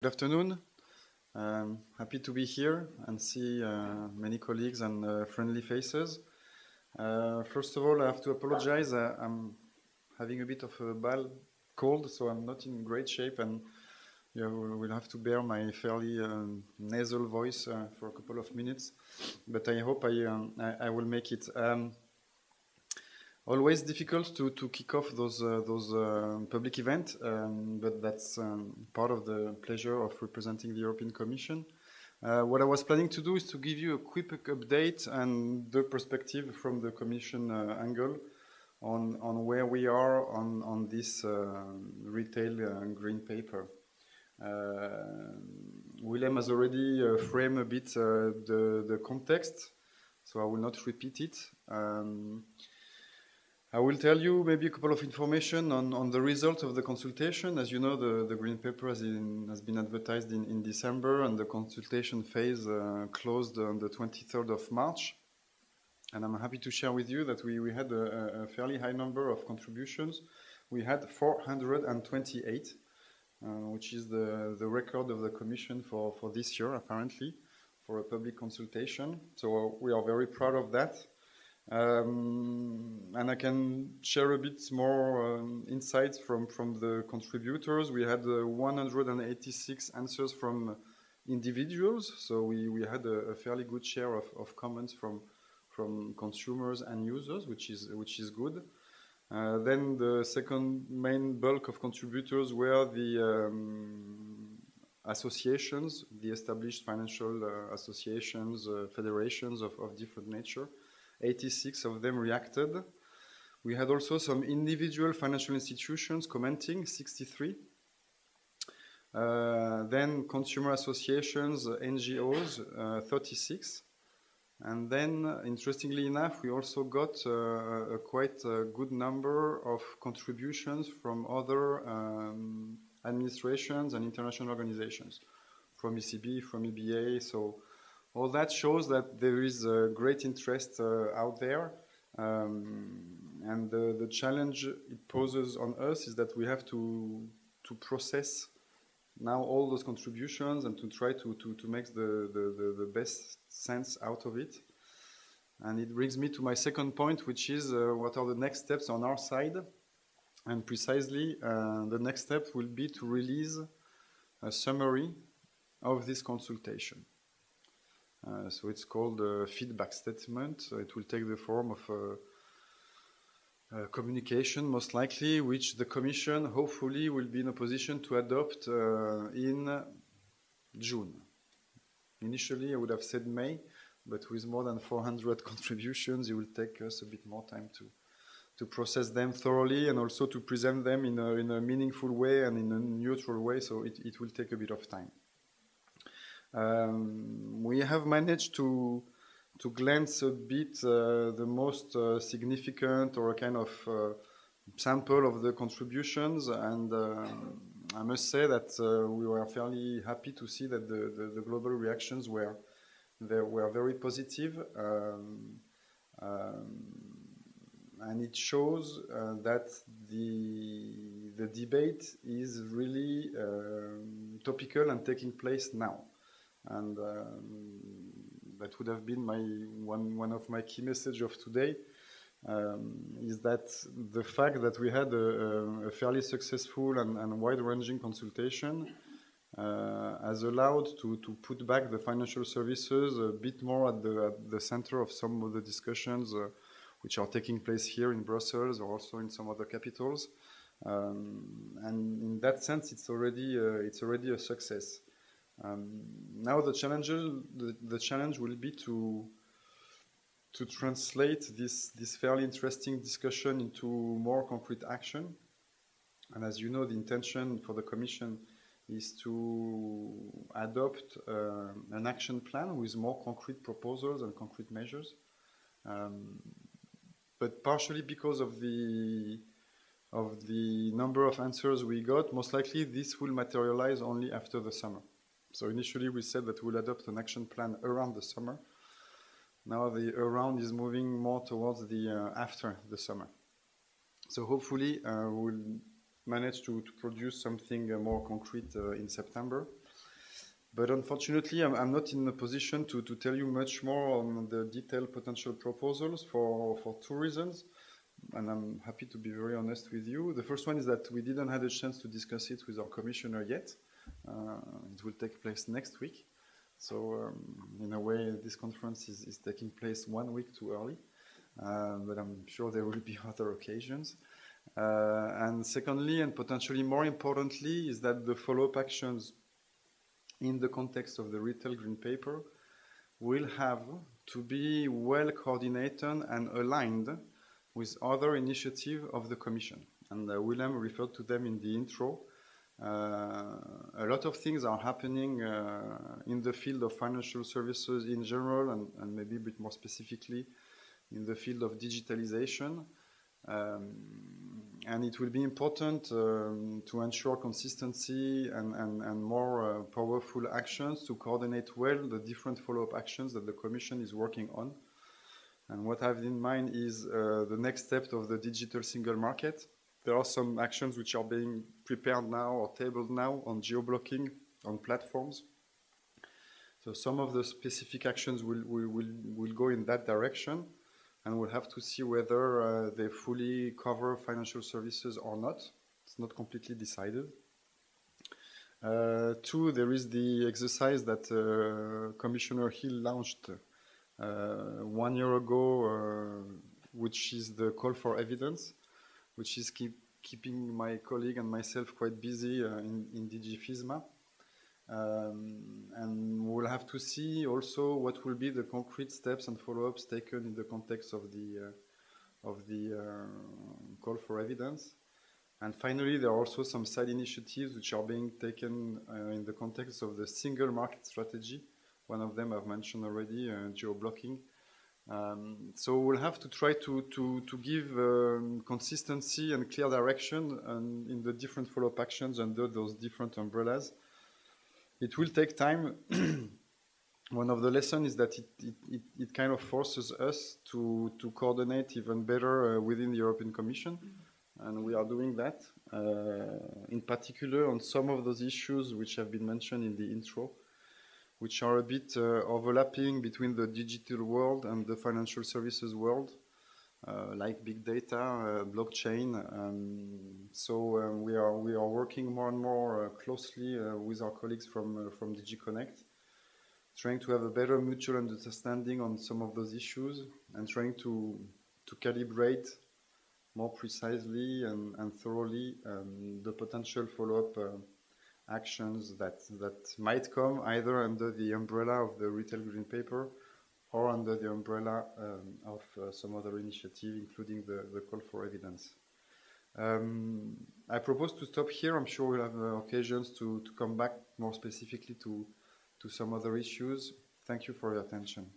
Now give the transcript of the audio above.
Good afternoon. Happy to be here and see many colleagues and friendly faces. First of all, I have to apologize. I'm having a bit of a bad cold, so I'm not in great shape, and you will have to bear my fairly nasal voice for a couple of minutes. But I hope I will make it. Always difficult to kick off those public events, but that's part of the pleasure of representing the European Commission. What I was planning to do is to give you a quick update and the perspective from the Commission angle on where we are on this retail green paper. Willem has already framed a bit the context, so I will not repeat it. I will tell you maybe a couple of information on the result of the consultation. As you know, the green paper has been advertised in December, and the consultation phase closed on the 23rd of March. And I'm happy to share with you that we had a fairly high number of contributions. We had 428, which is the record of the Commission for this year, apparently, for a public consultation. So we are very proud of that. And I can share a bit more insights from the contributors. We had 186 answers from individuals, so we had a fairly good share of comments from consumers and users, which is good. Then the second main bulk of contributors were the associations, the established financial associations, federations of different nature. 86 of them reacted. We had also some individual financial institutions commenting, 63. Then consumer associations, NGOs, 36. And then, interestingly enough, we also got a quite good number of contributions from other administrations and international organizations, from ECB, from EBA. So all that shows that there is a great interest out there, and the challenge it poses on us is that we have to process now all those contributions and to try to make the best sense out of it. And it brings me to my second point, which is what are the next steps on our side. And precisely, the next step will be to release a summary of this consultation. So it's called a feedback statement. It will take the form of a communication, most likely, which the Commission hopefully will be in a position to adopt in June. Initially, I would have said May, but with more than 400 contributions, it will take us a bit more time to process them thoroughly and also to present them in a meaningful way and in a neutral way, so it will take a bit of time. We have managed to glance a bit the most significant or a kind of sample of the contributions, and I must say that we were fairly happy to see that the global reactions were very positive, and it shows that the debate is really topical and taking place now. And that would have been one of my key messages of today, is that the fact that we had a fairly successful and wide-ranging consultation has allowed to put back the financial services a bit more at the center of some of the discussions which are taking place here in Brussels or also in some other capitals. And in that sense, it's already a success. Now the challenge will be to translate this fairly interesting discussion into more concrete action. And as you know, the intention for the Commission is to adopt an action plan with more concrete proposals and concrete measures. But partially because of the number of answers we got, most likely this will materialize only after the summer. So initially we said that we'll adopt an action plan around the summer. Now the around is moving more towards the after the summer. So hopefully we'll manage to produce something more concrete in September. But unfortunately, I'm not in a position to tell you much more on the detailed potential proposals for two reasons. And I'm happy to be very honest with you. The first one is that we didn't have a chance to discuss it with our commissioner yet. It will take place next week. So in a way, this conference is taking place 1 week too early. But I'm sure there will be other occasions. And secondly, and potentially more importantly, is that the follow-up actions in the context of the retail green paper will have to be well coordinated and aligned with other initiatives of the Commission. And Willem referred to them in the intro. A lot of things are happening in the field of financial services in general, and maybe a bit more specifically in the field of digitalization. And it will be important to ensure consistency and more powerful actions to coordinate well the different follow-up actions that the Commission is working on. And what I have in mind is the next step of the digital single market. There are some actions which are being prepared now or tabled now on geo-blocking on platforms. So some of the specific actions will go in that direction, and we'll have to see whether they fully cover financial services or not. It's not completely decided. Two, there is the exercise that Commissioner Hill launched 1 year ago, which is the call for evidence, which is keeping my colleague and myself quite busy in DG FISMA. And we'll have to see also what will be the concrete steps and follow-ups taken in the context of the call for evidence. And finally, there are also some side initiatives which are being taken in the context of the single market strategy. One of them I've mentioned already, geo-blocking. So we'll have to try to give consistency and clear direction in the different follow-up actions under those different umbrellas. It will take time. One of the lessons is that it kind of forces us to coordinate even better within the European Commission, and we are doing that, in particular on some of those issues which have been mentioned in the intro, which are a bit overlapping between the digital world and the financial services world, like big data, blockchain. So we are working more and more closely with our colleagues from DG Connect, trying to have a better mutual understanding on some of those issues and trying to calibrate more precisely and thoroughly the potential follow-up actions that might come either under the umbrella of the retail green paper or under the umbrella of some other initiative, including the call for evidence. I propose to stop here. I'm sure we'll have occasions to come back more specifically to some other issues. Thank you for your attention.